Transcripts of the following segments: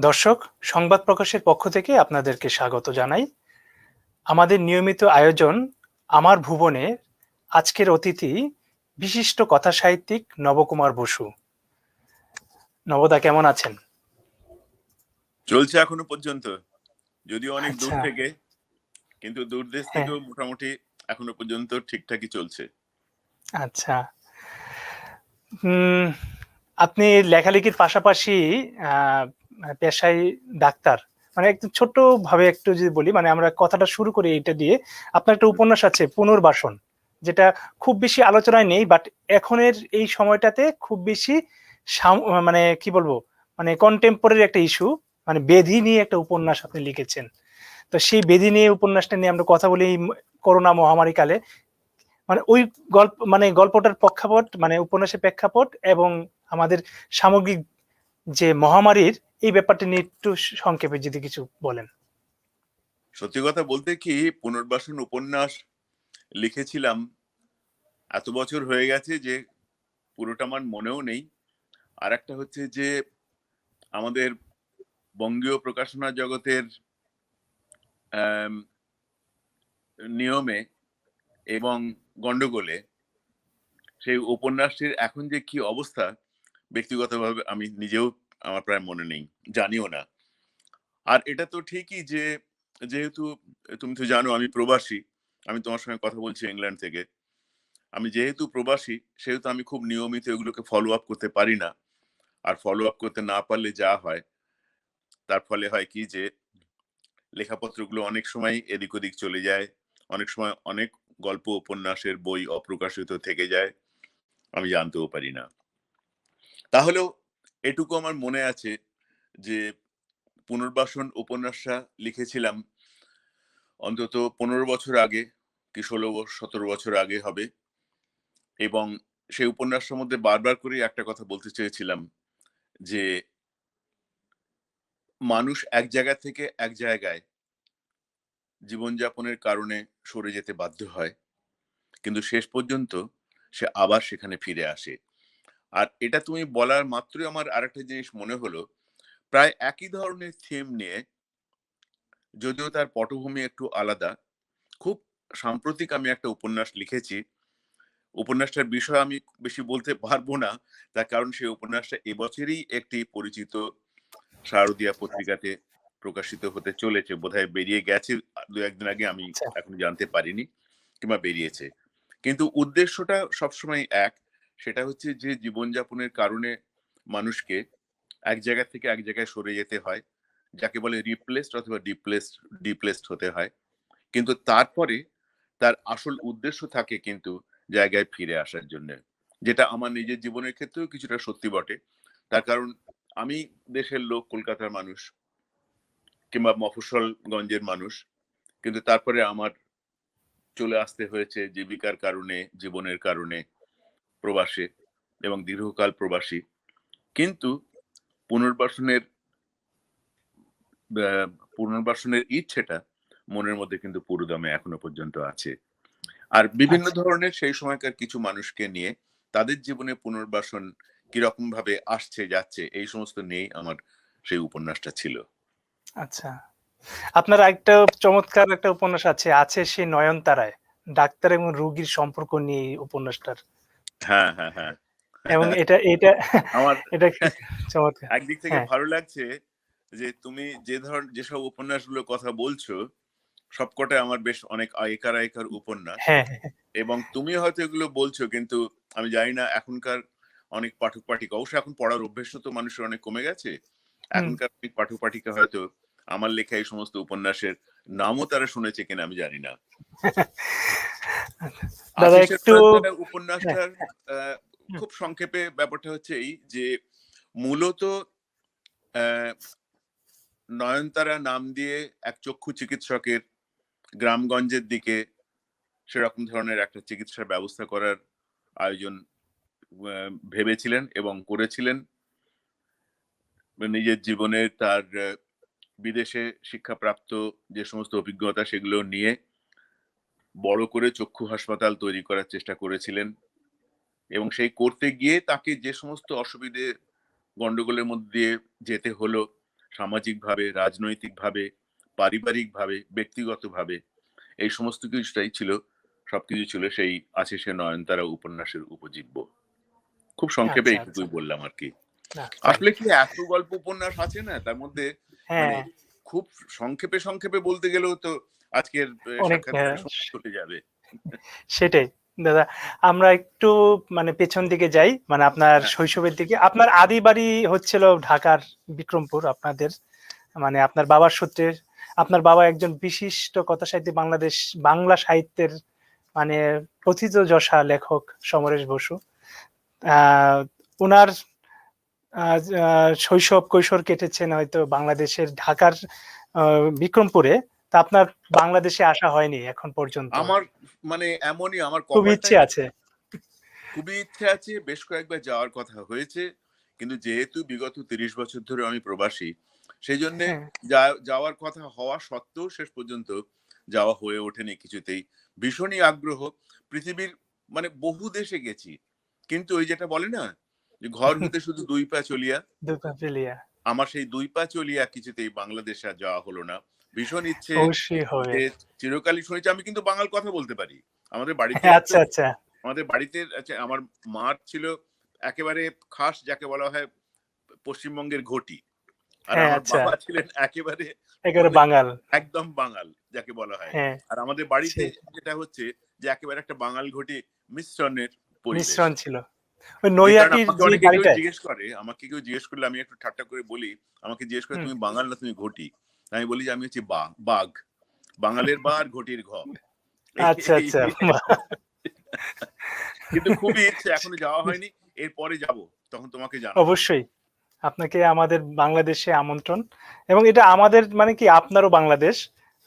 দর্শক, সংবাদ প্রকাশের পক্ষ থেকে আপনাদেরকে স্বাগত জানাই। আমাদের নিয়মিত আয়োজন আমার ভুবনে আজকের অতিথি বিশিষ্ট কথাসাহিত্যিক নবকুমার বসু। নবদা কেমন আছেন? চলছে এখনো পর্যন্ত, যদিও অনেক দূর আচ্ছা, থেকে, কিন্তু দূর দেশ হ্যাঁ, থেকেও মোটামুটি এখনো পর্যন্ত ঠিকঠাকই চলছে। আচ্ছা। উম, আপনি লেখালেখির পাশাপাশি আহ, পেশায় ডাক্তার। মানে একটু ছোট্ট ভাবে একটু যদি বলি, মানে আমরা কথাটা শুরু করি এটা দিয়ে। আপনার একটা উপন্যাস আছে পুনর্বাসন, যেটা খুব বেশি আলোচনায় নেই, বাট এখনের এই সময়টাতে খুব বেশি মানে কি বলবো, মানে কন্টেম্পোরারি একটা ইস্যু, মানে বেধি নিয়ে একটা উপন্যাস আপনি লিখেছেন। তো সেই বেধি নিয়ে উপন্যাসটা নিয়ে আমরা কথা বলি এই করোনা মহামারী কালে। মানে ওই গল্প, মানে গল্পটার প্রেক্ষাপট, মানে উপন্যাসের প্রেক্ষাপট এবং আমাদের সামগ্রিক যে মহামারীর এই ব্যাপারটা নিয়ে একটু সংক্ষেপে যদি কিছু বলেন। সত্যি কথা বলতে কি, পুনর্বাসন উপন্যাস লিখেছিলাম, এত বছর হয়ে গেছে যে পুরোটা আমার মনেও নেই। আর একটা হচ্ছে যে আমাদের বঙ্গীয় প্রকাশনা জগতের আম, নিয়মে এবং গন্ডগোলে সেই উপন্যাসটির এখন যে কি অবস্থা, ব্যক্তিগতভাবে আমি নিজেও আমার প্রায় মনে নেই, জানিও না। আর এটা তো ঠিকই যে যেহেতু তুমি তো জানো আমি প্রবাসী, আমি তোমার সঙ্গে কথা বলছি ইংল্যান্ড থেকে। আমি যেহেতু প্রবাসী সেহেতু আমি খুব নিয়মিত এগুলোকে ফলো আপ করতে পারি না। আর ফলো আপ করতে না পারলে যা হয়, তার ফলে হয় কি যে লেখাপত্রগুলো অনেক সময় এদিক ওদিক চলে যায়, অনেক সময় অনেক গল্প উপন্যাসের বই অপ্রকাশিত থেকে যায়, আমি জানতেও পারি না। তাহলেও এটুকু আমার মনে আছে যে পুনর্বাসন উপন্যাসটা লিখেছিলাম অন্তত 15 বছর আগে, কি 16-17 বছর আগে হবে। এবং সেই উপন্যাসের মধ্যে বারবার করে একটা কথা বলতে চেয়েছিলাম যে মানুষ এক জায়গা থেকে এক জায়গায় জীবনযাপনের কারণে সরে যেতে বাধ্য হয়, কিন্তু শেষ পর্যন্ত সে আবার সেখানে ফিরে আসে। আর এটা তুমি বলার মাত্রই আমার আরেকটা জিনিস মনে হলো, প্রায় একই ধরনের থিম নিয়ে, যদিও তার পটভূমি একটু আলাদা। খুব সাম্প্রতিক আমি একটা উপন্যাস লিখেছি। উপন্যাসটার বিষয় আমি বেশি বলতে পারবো না, তার কারণ সেই উপন্যাসটা এবছরই একটি পরিচিত শারদীয়া পত্রিকাতে প্রকাশিত হতে চলেছে, বোধহয় বেরিয়ে গেছে দু একদিন আগে, আমি আচ্ছা, এখন জানতে পারিনি, কিংবা বেরিয়েছে। কিন্তু উদ্দেশ্যটা সবসময় এক, সেটা হচ্ছে যে জীবনযাপনের কারণে মানুষকে এক জায়গা থেকে এক জায়গায় সরে যেতে হয়, যাকে বলে রিপ্লেসড অথবা ডিপ্লেসড হতে হয়। কিন্তু তারপরে তার আসল উদ্দেশ্য থাকে কিন্তু জায়গায় ফিরে আসার জন্য, যেটা আমার নিজের জীবনের ক্ষেত্রেও কিছুটা সত্যি বটে। তার কারণ আমি দেশের লোক, কলকাতার মানুষ কিংবা মফস্বলগঞ্জের মানুষ, কিন্তু তারপরে আমার চলে আসতে হয়েছে জীবিকার কারণে, জীবনের কারণে প্রবাসে, এবং দীর্ঘকাল প্রবাসী। কিন্তু পুনর্বাসনের আহ, পুনর্বাসনের ইচ্ছেটা মনের মধ্যে কিন্তু পুরোদমে এখনো পর্যন্ত আছে। আর বিভিন্ন আচ্ছা, ধরনের সেই সময়কার কিছু মানুষকে নিয়ে তাদের জীবনে পুনর্বাসন কিরকম ভাবে আসছে যাচ্ছে এই সমস্ত নিয়েই আমার সেই উপন্যাসটা ছিল। আচ্ছা। আপনার একটা চমৎকার একটা উপন্যাস আছে, আছে সে নয়নতারায়। ডাক্তার এবং রোগীর সম্পর্ক নিয়ে এই উপন্যাসটার। হ্যাঁ, হ্যাঁ, হ্যাঁ। এবং এটা এটা আমার এটা কি চমৎকার! একদিক থেকে হ্যাঁ, ভালো লাগছে যে তুমি যেসব উপন্যাসগুলোর কথা বলছো সবকটাই আমার বেশ অনেক আগেকার আগেকার উপন্যাস। হ্যাঁ, হ্যাঁ, এবং তুমি হয়তো এগুলো বলছো, কিন্তু আমি জানি না এখনকার অনেক পাঠক পাঠিকা, অবশ্য এখন পড়ার অভ্যেস তো মানুষের অনেক কমে গেছে, হুম। এখনকার অনেক পাঠক পাঠিকা হয়তো আমার লেখা এই সমস্ত উপন্যাসের নামও তারা শুনেছে কিনা আমি জানি না। দাদা আশিসের একটু নয়নতারা হ্যাঁ, উপন্যাসটার আহ, হুম, খুব সংক্ষেপে ব্যাপারটা হচ্ছে এই যে মূলত আহ, নয়নতারা নাম দিয়ে এক চক্ষু চিকিৎসকের গ্রামগঞ্জের দিকে সেরকম ধরনের একটা চিকিৎসার ব্যবস্থা করার আয়োজন ভেবেছিলেন এবং করেছিলেন। নিজের জীবনে তার বিদেশে শিক্ষাপ্রাপ্ত যে সমস্ত অভিজ্ঞতা সেগুলো নিয়ে বড় করে চক্ষু হাসপাতাল তৈরি করার চেষ্টা করেছিলেন। এবং সেই করতে গিয়ে তাকে যে সমস্ত অসুবিধে গন্ডগোলের মধ্যে দিয়ে যেতে হলো, সামাজিকভাবে, রাজনৈতিকভাবে, পারিবারিকভাবে, ব্যক্তিগতভাবে এই সমস্ত কিছুটাই ছিল, সবকিছু ছিল সেই আছে সে নয়নতারা উপন্যাসের উপজীব্য। খুব সংক্ষেপে আচ্ছা, আচ্ছা। এইটুকুই বললাম আরকি। না, ফাইন। আসলে কি এত গল্প উপন্যাস আছে না, তার মধ্যে মানে হ্যাঁ, খুব সংক্ষেপে বলতে গেলেও তো আজকের অনেক সাক্ষাৎকারের সময় চলে যাবে। সেটাই। দাদা, আমরা একটু মানে পেছন দিকে যাই। মানে আপনার হ্যাঁ, শৈশবের দিকে। আপনার আদি বাড়ি হচ্ছিল ঢাকার বিক্রমপুর আপনাদের। মানে আপনার বাবার সূত্রে আপনার বাবা একজন বিশিষ্ট কথাসাহিত্যিক, বাংলা সাহিত্যের মানে প্রথিতযশা লেখক সমরেশ বসু। আহ উনার শৈশব কৈশোর কেটেছেন হয়তো বাংলাদেশের ঢাকার বিক্রমপুরে। তা আপনার বাংলাদেশে আসা হয়নি এখন পর্যন্ত। আমার মানে এমনই, আমার খুব কপালটাই ইচ্ছে আছে। খুবই ইচ্ছে আছে, বেশ কয়েকবার যাওয়ার কথা হয়েছে। কিন্তু যেহেতু বিগত ৩০ বছর ধরে আমি প্রবাসী, সেইজন্যে হ্যাঁ, যাওয়ার কথা হওয়া সত্ত্বেও শেষ পর্যন্ত যাওয়া হয়ে ওঠেনি কিছুতেই। ভীষণই আগ্রহ। পৃথিবীর মানে বহু দেশে গেছি। কিন্তু ওই যেটা বলে না? যে ঘর হইতে শুধু ২ পা চলিয়া, দুপা পেলিয়া। আমার সেই ২ পা চলিয়া কিছুতেই বাংলাদেশে আর যাওয়া হলো না। ভীষণ ইচ্ছে অবশ্যই হবে। যে চিরকালই শুনেছি, আমি কিন্তু বাঙাল কথা বলতে পারি। আমাদের বাড়িতে হ্যাঁ, তো আচ্ছা, আচ্ছা। আমাদের বাড়িতে আচ্ছা আমার মার ছিল একেবারে খাস যাকে বলা হয় পশ্চিমবঙ্গের ঘটি। আর হ্যাঁ, আমার আচ্ছা। বাবা ছিলেন একেবারে একেবারে মানে বাঙাল। একদম বাঙাল যাকে বলা হয়। হ্যাঁ, আর আমাদের বাড়িতে সেই যেটা হচ্ছে যে একেবারে একটা বাঙাল ঘটি মিশ্রণের পরিবেশ। মিশ্রণ ছিল। ওই যে কারণে নৈহাটির আমাকে যে অনেকে কেউ বাড়িটায়। জিজ্ঞেস করে, আমাকে কেউ জিজ্ঞেস করলে আমি একটু ঠাট্টা করে বলি, আমাকে জিজ্ঞেস করে হুম। তুমি বাঙাল না তুমি ঘটি? আমি বলি যে আমি হচ্ছি বাঘ। বাঙালের বা আর ঘটির ঘ। আচ্ছা, এই আচ্ছা। বাহ! কিন্তু খুবই ইচ্ছে, এখনো যাওয়া হয়নি। এরপরে যাবো। তখন তোমাকে জানাবো। অবশ্যই। আপনাকে আমাদের বাংলাদেশে আমন্ত্রণ। এবং এটা আমাদের মানে কি আপনারও বাংলাদেশ।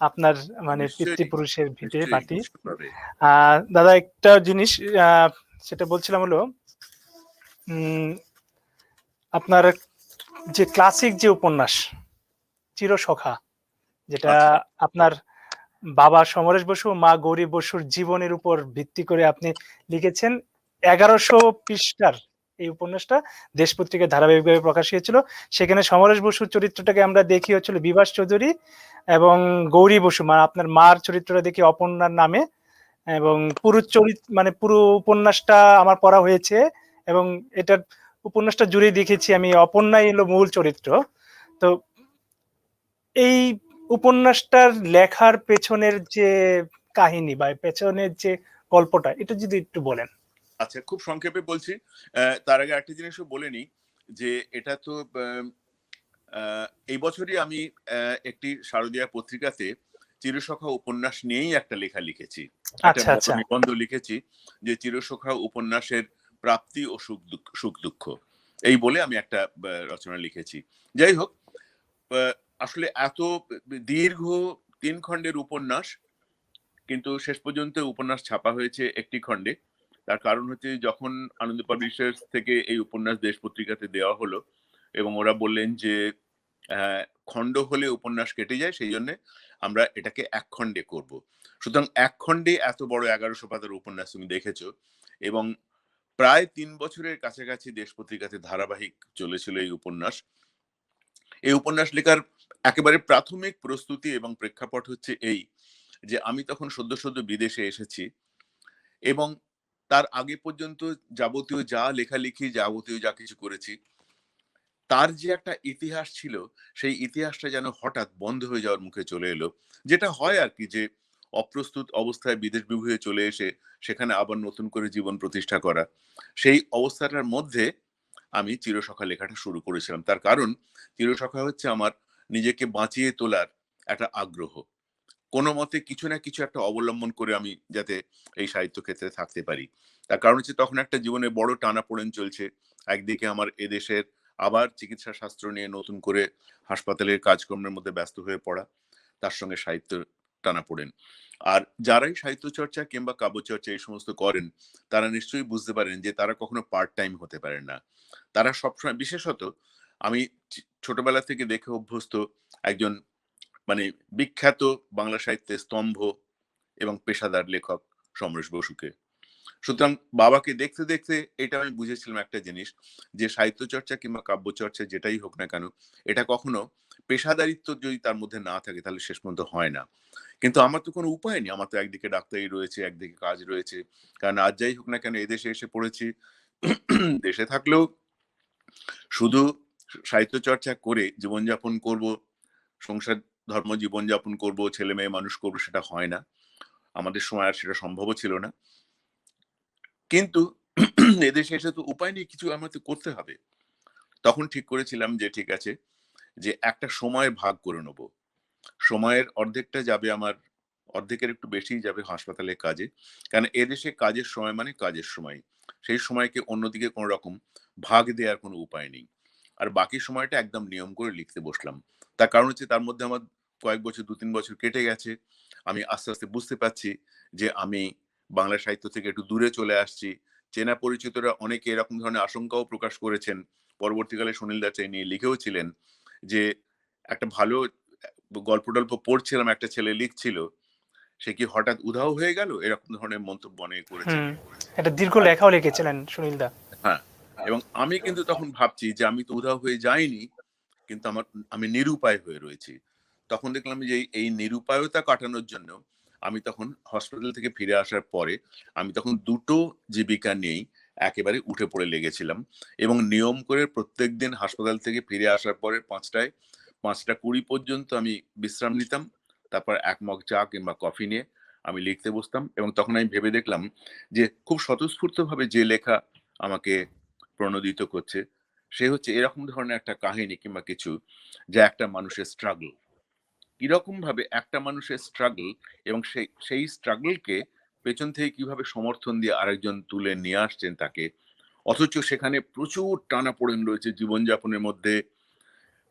আপনার মানে নিশ্চয়ই, পিতৃপুরুষের ভিটে নিশ্চয়ই, মাটি। নিশ্চিতভাবে। দাদা একটা জিনিস আ সেটা বলছিলাম হলো উম আপনার যে ক্লাসিক যে উপন্যাস 'চিরসখা' যেটা আচ্ছা, আপনার বাবা সমরেশ বসু ও মা গৌরী বসুর জীবনের উপর ভিত্তি করে আপনি লিখেছেন। ১১০০ পৃষ্ঠার এই উপন্যাসটা দেশ পত্রিকায় ধারাবাহিকভাবে প্রকাশ হয়েছিল। সেখানে সমরেশ বসুর চরিত্রটাকে আমরা দেখি হচ্ছিল বিভাস চৌধুরী এবং গৌরী বসু মানে আপনার মার চরিত্রটা দেখি অপর্ণার নামে। এবং মানে পুরো উপন্যাসটা আমার পড়া হয়েছে এবং এটার উপন্যাসটা জুড়েই দেখেছি আমি অপর্ণাই হলো মূল চরিত্র। তো এই উপন্যাসটার লেখার পেছনের যে কাহিনী বা পেছনের যে গল্পটা এটা যদি একটু বলেন। আচ্ছা খুব সংক্ষেপে বলছি। তার আগে একটা জিনিসও বলে নিই যে এটা তো আ এই বছরই আমি একটি শারদীয়া পত্রিকাতে চিরসখা উপন্যাস নিয়েই একটা লেখা লিখেছি। একটা আচ্ছা, বড় আচ্ছা। নিবন্ধ লিখেছি যে চিরসখা উপন্যাসের প্রাপ্তি ও সুখ-দুঃখ। এই বলে আমি একটা রচনা লিখেছি। যাই হোক, আ আসলে এত দীর্ঘ ৩ খণ্ডের উপন্যাস, কিন্তু শেষ পর্যন্ত উপন্যাস ছাপা হয়েছে একটি খণ্ডে। তার কারণ হচ্ছে যখন আনন্দ পাবলিশার্স থেকে এই উপন্যাস দেশ পত্রিকাতে দেওয়া হলো এবং ওরা বললেন যে অ্যা খণ্ড হলে উপন্যাস কেটে যায়, সেইজন্যে আমরা এটাকে ১ খণ্ডে করব। সুতরাং ১ খণ্ডে এত বড় ১১০০ পাতার উপন্যাস তুমি দেখেছো এবং প্রায় ৩ বছরের কাছাকাছি দেশ পত্রিকাতে ধারাবাহিক চলেছিল এই উপন্যাস। এই উপন্যাস লেখার একেবারে প্রাথমিক প্রস্তুতি এবং প্রেক্ষাপট হচ্ছে এই যে আমি তখন সদ্য বিদেশে এসেছি এবং তার আগে পর্যন্ত যাবতীয় যা লেখালেখি, যাবতীয় যা কিছু করেছি, তার যে একটা ইতিহাস ছিল, সেই ইতিহাসটা যেন হঠাৎ বন্ধ হয়ে যাওয়ার মুখে চলে এলো। যেটা হয় আরকি যে অপ্রস্তুত অবস্থায় বিদেশ বিভুঁইয়ে চলে এসে সেখানে আবার নতুন করে জীবন প্রতিষ্ঠা করা। সেই অবস্থাটার মধ্যে আমি চিরসখা লেখাটা শুরু করেছিলাম। তার কারণ চিরসখা হচ্ছে আমার নিজেকে বাঁচিয়ে তোলার একটা আগ্রহ। কোনমতে কিছু না কিছু একটা অবলম্বন করে আমি যাতে এই সাহিত্য ক্ষেত্রে থাকতে পারি। তার কারণ হচ্ছে তখন একটা জীবনে বড় টানাপোড়েন চলছে। একদিকে আমার এদেশের আবার চিকিৎসা শাস্ত্র নিয়ে নতুন করে হাসপাতালের কাজকর্মের মধ্যে ব্যস্ত হয়ে পড়া। তার সঙ্গে সাহিত্যের টানাপোড়েন। আর যারাই সাহিত্য চর্চা কিংবা কাব্যচর্চা এই সমস্ত করেন, তারা নিশ্চয়ই বুঝতে পারেন যে তারা কখনো পার্ট টাইম হতে পারেন না। তারা সবসময় বিশেষত আমি ছোটবেলা থেকে দেখে অভ্যস্ত একজন মানে বিখ্যাত বাংলা সাহিত্যের স্তম্ভ এবং পেশাদার লেখক সমরেশ বসুকে। সুতরাং বাবাকে দেখতে দেখতে এটা আমি বুঝেছিলাম একটা জিনিস, যে সাহিত্য চর্চা কিংবা কাব্য চর্চা যেটাই হোক না কেন, এটা কখনো পেশাদারিত্ব যদি তার মধ্যে না থাকে তাহলে শেষ পর্যন্ত হয় না। কিন্তু আমার তো কোনো উপায় নেই, আমার তো একদিকে ডাক্তারি রয়েছে, একদিকে কাজ রয়েছে। কারণ আজ যাই হোক না কেন এদেশে এসে পড়েছি, দেশে থাকলেও শুধু সাহিত্য চর্চা করে জীবনযাপন করব, সংসার ধর্ম জীবনযাপন করব, ছেলে মেয়ে মানুষ করবো, সেটা হয় না। আমাদের সময় আর সেটা সম্ভবও ছিল না। কিন্তু এদেশে এসে তো উপায় নেই, কিছু আমাকে করতে হবে। তখন ঠিক করেছিলাম যে ঠিক আছে, যে একটা সময় ভাগ করে নেব। সময়ের অর্ধেকটা যাবে আমার, অর্ধেকের একটু বেশিই যাবে হাসপাতালের কাজে। কারণ এদেশে কাজের সময় মানে কাজের সময়। সেই সময়কে অন্যদিকে কোনো রকম ভাগ দেওয়ার কোনো উপায় নেই। আর বাকি সময়টা একদম নিয়ম করে লিখতে বসলাম। তার কারণ হচ্ছে তার মধ্যে আমার কয়েক বছর ২-৩ বছর কেটে গেছে। আমি আস্তে, আস্তে বুঝতে পারছি যে আমি বাংলা সাহিত্য থেকে একটু দূরে চলে আসছি। চেনা পরিচিতরা অনেকে এরকম ধরনের আশঙ্কাও প্রকাশ করেছেন। পরবর্তীকালে সুনীল দা এই নিয়ে লিখেও ছিলেন যে, একটা ভালো গল্প-টল্প পড়ছিলাম, একটা ছেলে লিখছিল। সে কি হঠাৎ উধাও হয়ে গেল? এরকম ধরনের মন্তব্য অনেকে করেছেন। হুম, একটা দীর্ঘ আর লেখাও লিখেছিলেন সুনীল দা। হ্যাঁ, এবং আমি কিন্তু তখন ভাবছি যে আমি তো উধাও হয়ে যাইনি। কিন্তু আমি নিরুপায় হয়ে রয়েছি। তখন দেখলাম যে এই নিরুপায়তা কাটানোর জন্য আমি তখন হসপিটাল থেকে ফিরে আসার পরে আমি তখন ২ টো জীবিকা নিয়েই একেবারে উঠে পড়ে লেগেছিলাম। এবং নিয়ম করে প্রত্যেকদিন হাসপাতাল থেকে ফিরে আসার পরে ৫টা ২০ পর্যন্ত আমি বিশ্রাম নিতাম। তারপর ১ মগ চা কিংবা কফি নিয়ে আমি লিখতে বসতাম, এবং তখন আমি ভেবে দেখলাম যে খুব স্বতঃস্ফূর্তভাবে যে লেখা আমাকে প্রণোদিত করছে, সে হচ্ছে এরকম ধরনের একটা কাহিনী কিংবা কিছু, যা একটা মানুষের স্ট্রাগল। কিরকম ভাবে একটা মানুষের স্ট্রাগল, এবং সেই স্ট্রাগলকে পেছন থেকে কিভাবে সমর্থন দিয়ে আরেকজন তুলে নিয়ে আসছেন তাকে। অথচ সেখানে প্রচুর টানাপোড়েন রয়েছে জীবনযাপনের মধ্যে,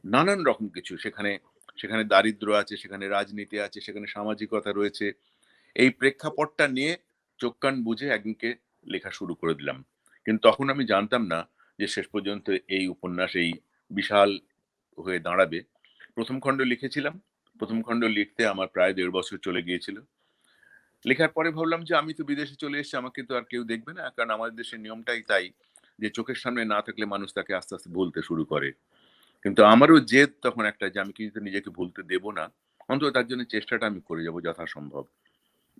নানান রকম কিছু। সেখানে সেখানে দারিদ্র্য আছে, সেখানে রাজনীতি আছে, সেখানে সামাজিকতা রয়েছে। এই প্রেক্ষাপটটা নিয়ে চোখ কান বুজে একদিনকে লেখা শুরু করে দিলাম। কিন্তু তখন আমি জানতাম না যে শেষ পর্যন্ত এই উপন্যাস এই বিশাল হয়ে দাঁড়াবে। ১ম খণ্ড লিখেছিলাম। ১ম খণ্ড লিখতে আমার প্রায় ১.৫ বছর চলে গিয়েছিল। লেখার পরে ভাবলাম যে আমি তো বিদেশে চলে এসেছি, আমাকে তো আর কেউ দেখবে না। কারণ আমাদের দেশের নিয়মটাই তাই, যে চোখের সামনে না থাকলে মানুষ তাকে আস্তে, আস্তে ভুলতে শুরু করে। কিন্তু আমারও জেদ তখন একটা, যে আমি কিন্তু নিজেকে ভুলতে দেব না। অন্তত তার জন্য চেষ্টাটা আমি করে যাব যথাসম্ভব।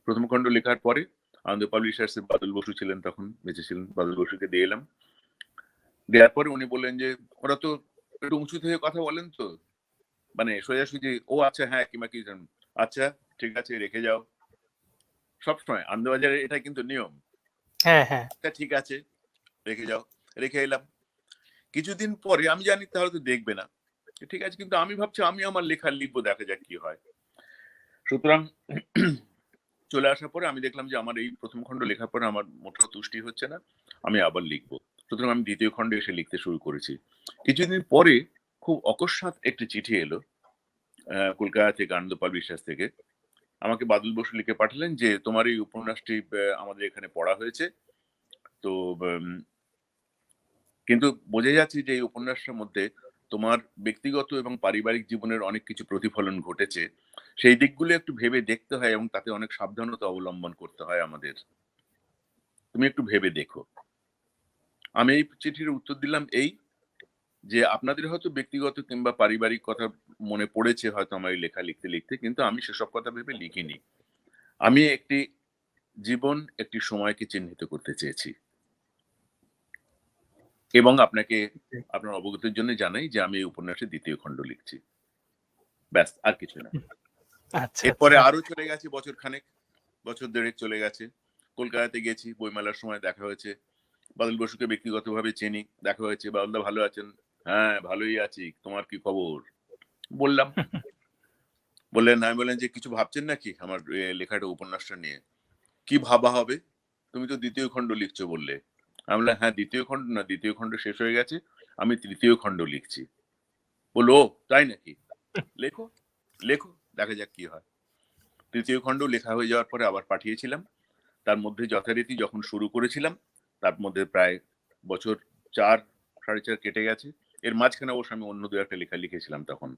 ১ম খণ্ড লেখার পরে আনন্দ পাবলিশার্স এর বাদল বসু ছিলেন, তখন বেঁচে ছিলেন। বাদল বসুকে দিয়ে এলাম। দেওয়ার পরে উনি বললেন যে, "ওরা তো একটু উঁচু থেকে কথা বলেন তো। মানে সোজাসুজি, ও আচ্ছা হ্যাঁ, কিংবা কি জান, আচ্ছা ঠিক আছে রেখে যাও।" সবসময় আনন্দবাজারে এটা কিন্তু নিয়ম। হ্যাঁ, হ্যাঁ। "আচ্ছা ঠিক আছে, রেখে যাও।" রেখে এলাম। কিছুদিন পরে আমি জানি তাহলে তো দেখবে না। ঠিক আছে, কিন্তু আমি ভাবছি আমি আমার লেখা লিখবো, দেখা যাক কি হয়। সুতরাং চলে আসার পরে আমি দেখলাম যে আমার এই ১ম খণ্ড লেখার পরে আমার মোটেও তুষ্টি হচ্ছে না। আমি আবার লিখব। সুতরাং আমি ২য় খণ্ডে এসে লিখতে শুরু করেছি। কিছুদিন পরে খুব অকস্মাৎ একটি চিঠি এলো কলকাতা থেকে, আনন্দ পাবলিশার্স থেকে। আমাকে বাদল বসু লিখে পাঠালেন যে, "তোমার এই উপন্যাসটি আমাদের এখানে পড়া হয়েছে। তো উম কিন্তু বোঝা যাচ্ছে যে এই উপন্যাসটার মধ্যে তোমার ব্যক্তিগত এবং পারিবারিক জীবনের অনেক কিছু প্রতিফলন ঘটেছে। সেই দিকগুলো একটু ভেবে দেখতে হয় এবং তাতে অনেক সাবধানতা অবলম্বন করতে হয় আমাদের। তুমি একটু ভেবে দেখো।" আমি এই চিঠির উত্তর দিলাম এই, যে আপনাদের হয়তো ব্যক্তিগত কিংবা পারিবারিক কথা মনে পড়েছে হয়তো আমার এই লেখা লিখতে, লিখতে। কিন্তু আমি সেসব কথা ভেবে লিখিনি। আমি একটি জীবন, একটি সময়কে চিহ্নিত করতে চেয়েছি। এবং আপনাকে আপনার অবগতির জন্য জানাই যে আমি এই উপন্যাসের ২য় খণ্ড লিখছি। ব্যাস, আর কিছু না। আচ্ছা, এরপরে আচ্ছা। আরো চলে গেছে বছরখানেক, বছর ১.৫ চলে গেছে। কলকাতাতে গেছি, বইমেলার সময় দেখা হয়েছে। বাদল বসুকে ব্যক্তিগতভাবে চিনি। দেখা হয়েছে, "বাদলদা ভালো আছেন?" "হ্যাঁ, ভালোই আছি। তোমার কি খবর?" বললাম। বললেন, আমি বললাম যে, "কিছু ভাবছেন নাকি আমার লেখাটা, উপন্যাসটা নিয়ে?" "কি ভাবা হবে? তুমি তো ২য় খণ্ড লিখছো বললে।" আমি বললাম, "হ্যাঁ, ২য় খণ্ড না, ২য় খণ্ড শেষ হয়ে গেছে। আমি ৩য় খণ্ড লিখছি।" বলল, "ও তাই নাকি? লেখো, লেখো। দেখা যাক কি হয়।" ৩য় খণ্ড লেখা হয়ে যাওয়ার পরে আবার পাঠিয়েছিলাম। তার মধ্যে যথারীতি যখন শুরু করেছিলাম, তার মধ্যে প্রায় বছর ৪, ৪.৫ কেটে গেছে। এর মাঝখানে অবশ্য আমি অন্য ২-১ টা লেখা লিখেছিলাম তখন।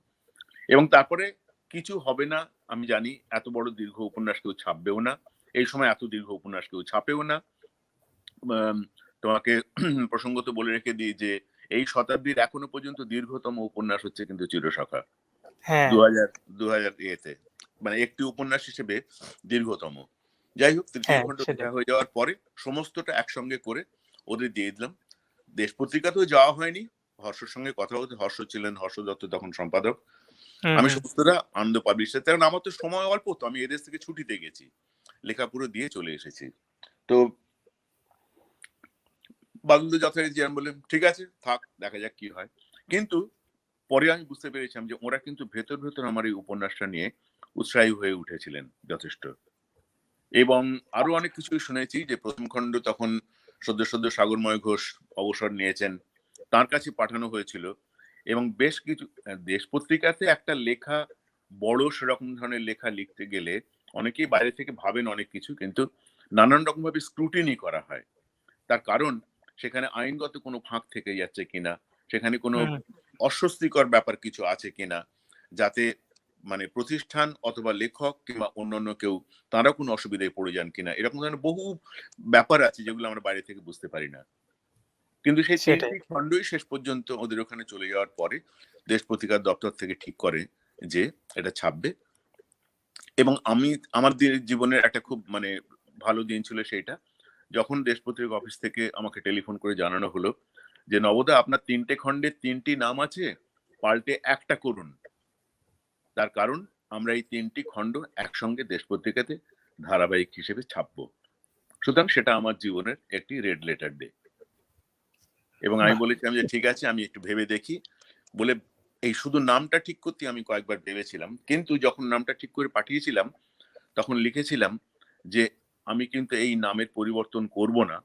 এবং তারপরে কিছু হবে না, আমি জানি। এত বড় দীর্ঘ উপন্যাস কেউ ছাপবেও না। এই সময় এত দীর্ঘ উপন্যাস কেউ ছাপেও না। আম, তোমাকে প্রসঙ্গত বলে রেখে দিই যে এই শতাব্দীর এখনো পর্যন্ত দীর্ঘতম উপন্যাস হচ্ছে কিন্তু চিরসখা। হ্যাঁ 2000 ইয়েতে মানে একটি উপন্যাস হিসেবে দীর্ঘতম। যাই হোক, তৃতীয় হ্যাঁ খণ্ড সেটাই। লেখা হয়ে যাওয়ার পরে সমস্তটা একসঙ্গে করে ওদের দিয়ে দিলাম। দেশ পত্রিকাতেও যাওয়া হয়নি। হর্ষর সঙ্গে কথা বলতে, হর্ষ ছিলেন, হর্ষ দত্ত তখন সম্পাদক। হুম আমি হুম। সমস্তটা আনন্দ পাবলিশার, কারণ আমার তো সময় অল্প, তো আমি এদেশ থেকে ছুটিতে গেছি, লেখা পুরো দিয়ে চলে এসেছি। তো বাদল যথারীতি আমি বললাম ঠিক আছে থাক, দেখা যাক কি হয়। কিন্তু পরে আমি বুঝতে পেরেছিলাম যে ওরা কিন্তু ভেতর ভেতর আমার এই উপন্যাসটা নিয়ে উৎসাহী হয়ে উঠেছিলেন যথেষ্ট। এবং আরো অনেক কিছুই শুনেছি যে প্রথম খণ্ড তখন সদ্য সদ্য সাগরময় ঘোষ অবসর নিয়েছেন, তার কাছে পাঠানো হয়েছিল। এবং বেশ কিছু দেশ পত্রিকাতে একটা লেখা, বড় সেরকম ধরনের লেখা লিখতে গেলে অনেকেই বাইরে থেকে ভাবেন অনেক কিছু, কিন্তু নানান রকম ভাবে স্ক্রুটিনি করা হয়। তার কারণ সেখানে আইনগত কোনো ফাঁক থেকে যাচ্ছে কিনা, সেখানে কোনো হুম। অস্বস্তিকর ব্যাপার কিছু আছে কিনা, যাতে মানে প্রতিষ্ঠান অথবা লেখক কিংবা অন্যান্য কেউ তারা কোনো অসুবিধায় পড়ে যান কিনা, এরকম ধরনের বহু ব্যাপার আছে যেগুলো আমরা বাইরে থেকে বুঝতে পারি না। কিন্তু সেই সেটাই। 3টি খণ্ডই শেষ পর্যন্ত ওদের ওখানে চলে যাওয়ার পরে দেশ পত্রিকার দপ্তর থেকে ঠিক করে যে এটা ছাপবে। এবং আমি আমার জীবনের একটা খুব মানে ভালো দিন ছিল সেইটা, যখন দেশ পত্রিকা অফিস থেকে আমাকে টেলিফোন করে জানানো হলো যে নবোদা আপনার 3টে খণ্ডে 3টি নাম আছে, পাল্টে একটা করুন। তার কারণ আমরা এই 3টি খণ্ড একসঙ্গে দেশ পত্রিকাতে ধারাবাহিক হিসেবে ছাপবো। সুতরাং সেটা আমার জীবনের একটি রেড লেটার ডে। এবং আমি বাহ। বলেছিলাম যে ঠিক আছে আমি একটু ভেবে দেখি বলে, এই শুধু নামটা ঠিক করতে আমি কয়েকবার ভেবেছিলাম, কিন্তু যখন নামটা ঠিক করে পাঠিয়েছিলাম তখন লিখেছিলাম যে আমি কিন্তু এই নামের পরিবর্তন করব না,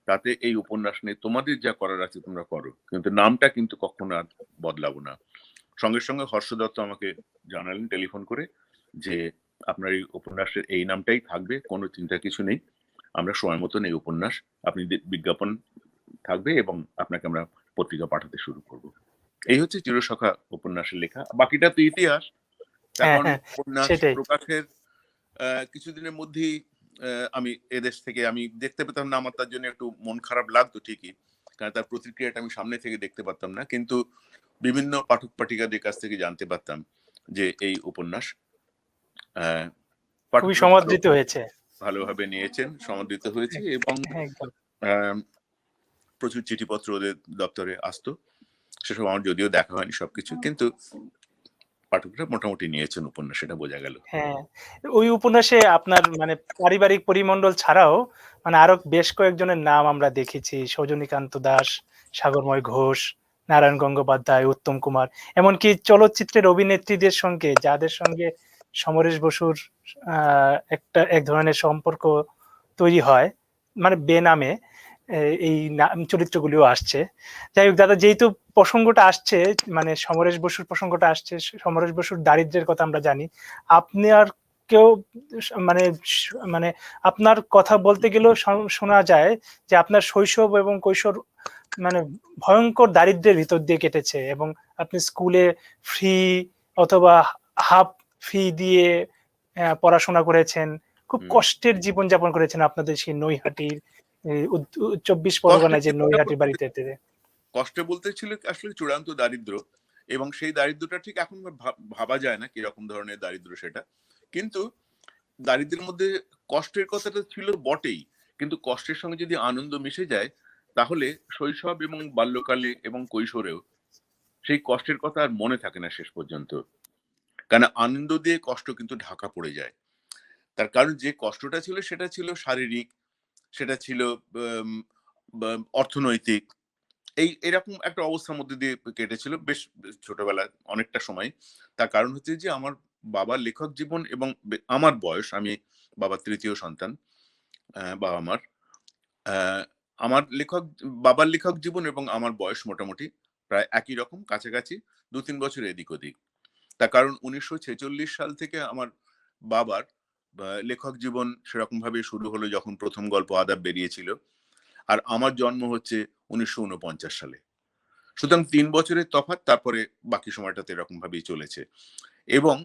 তাতে এই উপন্যাস নিয়ে তোমাদের যা করার আছে তোমরা করো, কিন্তু নামটা কিন্তু কখনো আর বদলাবো না। সঙ্গে সঙ্গে হর্ষ দত্ত আমাকে জানালেন টেলিফোন করে যে আপনার এই উপন্যাসের এই নামটাই থাকবে, কোনো চিন্তা কিছু নেই, আমরা সময় মতন এই উপন্যাস আপনি বিজ্ঞাপন থাকবে এবং আপনাকে আমরা পত্রিকা পাঠাতে শুরু করব। এই হচ্ছে চিরসখা উপন্যাসের লেখা, বাকিটা তো ইতিহাস। তার হ্যাঁ কারণ হ্যাঁ উপন্যাস সেটাই। প্রকাশের কিছুদিনের মধ্যেই আমি এদেশ থেকে আমি দেখতে পেতাম না, আমার তার জন্য একটু মন খারাপ লাগতো ঠিকই, কারণ তার প্রতিক্রিয়াটা আমি সামনে থেকে দেখতে পারতাম না, কিন্তু বিভিন্ন পাঠক পাঠিকাদের কাছ থেকে জানতে পারতাম যে এই উপন্যাস আহ, খুবই পাঠকরা ভালো সমাদৃত হয়েছে। ভালোভাবে নিয়েছেন, সমাদৃত হয়েছে এবং হ্যাঁ একদম। আহ, প্রচুর চিঠিপত্র ওদের দপ্তরে আসতো। সেসব আমার যদিও দেখা হয়নি সবকিছু, কিন্তু পাঠকরা মোটামুটি নিয়েছেন উপন্যাস, সেটা বোঝা গেল। হ্যাঁ, ওই উপন্যাসে আপনার মানে পারিবারিক পরিমণ্ডল ছাড়াও মানে আরো বেশ কয়েকজনের নাম আমরা দেখেছি। সজনীকান্ত দাস, সাগরময় ঘোষ, নারায়ণ গঙ্গোপাধ্যায়, উত্তম কুমার, এমনকি চলচ্চিত্রের অভিনেত্রীদের সঙ্গে যাদের সঙ্গে সমরেশ বসুর এক ধরনের সম্পর্ক তৈরি হয়, মানে বেনামে এই চরিত্রগুলিও আসছে। যাই হোক দাদা, যেহেতু প্রসঙ্গটা আসছে, মানে সমরেশ বসুর প্রসঙ্গটা আসছে, সমরেশ বসুর দারিদ্র্যের কথা আমরা জানি। আপনার কেউ মানে মানে আপনার কথা বলতে গেলেও শোনা যায় যে আপনার শৈশব এবং কৈশোর মানে ভয়ঙ্কর দারিদ্র্যের ভিতর দিয়ে কেটেছে, এবং আপনি স্কুলে ফ্রি অথবা হাফ ফি দিয়ে পড়াশোনা করেছেন। খুব হুম। কষ্টের জীবনযাপন করেছেন আপনাদের সেই নৈহাটির 24 কষ্টে পরগনায় যে জীবনটা নৈহাটির বলতে বাড়িতে। কষ্টে বলতে ছিল আসলে চূড়ান্ত দারিদ্র, এবং সেই দারিদ্রটা ঠিক এখন ভাবা যায় না কিরকম ধরনের দারিদ্র সেটা। কিন্তু দারিদ্রের মধ্যে কষ্টের কথাটা ছিল বটেই, কিন্তু কষ্টের সঙ্গে যদি আনন্দ মিশে যায় তাহলে শৈশব এবং বাল্যকালে এবং কৈশোরেও সেই কষ্টের কথা আর মনে থাকে না শেষ পর্যন্ত, কারণ আনন্দ দিয়ে কষ্ট কিন্তু ঢাকা পড়ে যায়। তার কারণ যে কষ্টটা ছিল সেটা ছিল শারীরিক, সেটা ছিল অর্থনৈতিক, এরকম একটা অবস্থার মধ্যে দিয়ে কেটেছিল বেশ ছোটবেলায় অনেকটা সময়। তার কারণ হচ্ছে যে আমার বাবার লেখক জীবন এবং আমার বয়স, আমি বাবার তৃতীয় সন্তান। বাবা আমার আহ, আমার বাবার লেখক জীবন এবং আমার বয়স মোটামুটি প্রায় একই রকম, কাছাকাছি 2-3 বছর এদিক ওদিক। তার কারণ 1946 সাল থেকে আমার বাবার লেখক জীবন সেরকম ভাবে শুরু হলো যখন প্রথম গল্প আদাব বেরিয়েছিল, আর আমার জন্ম হচ্ছে 1949 সালে। সুতরাং 3 বছরের তফাৎ, তারপরে বাকি সময়টাতে এরকম ভাবেই চলেছে। এবং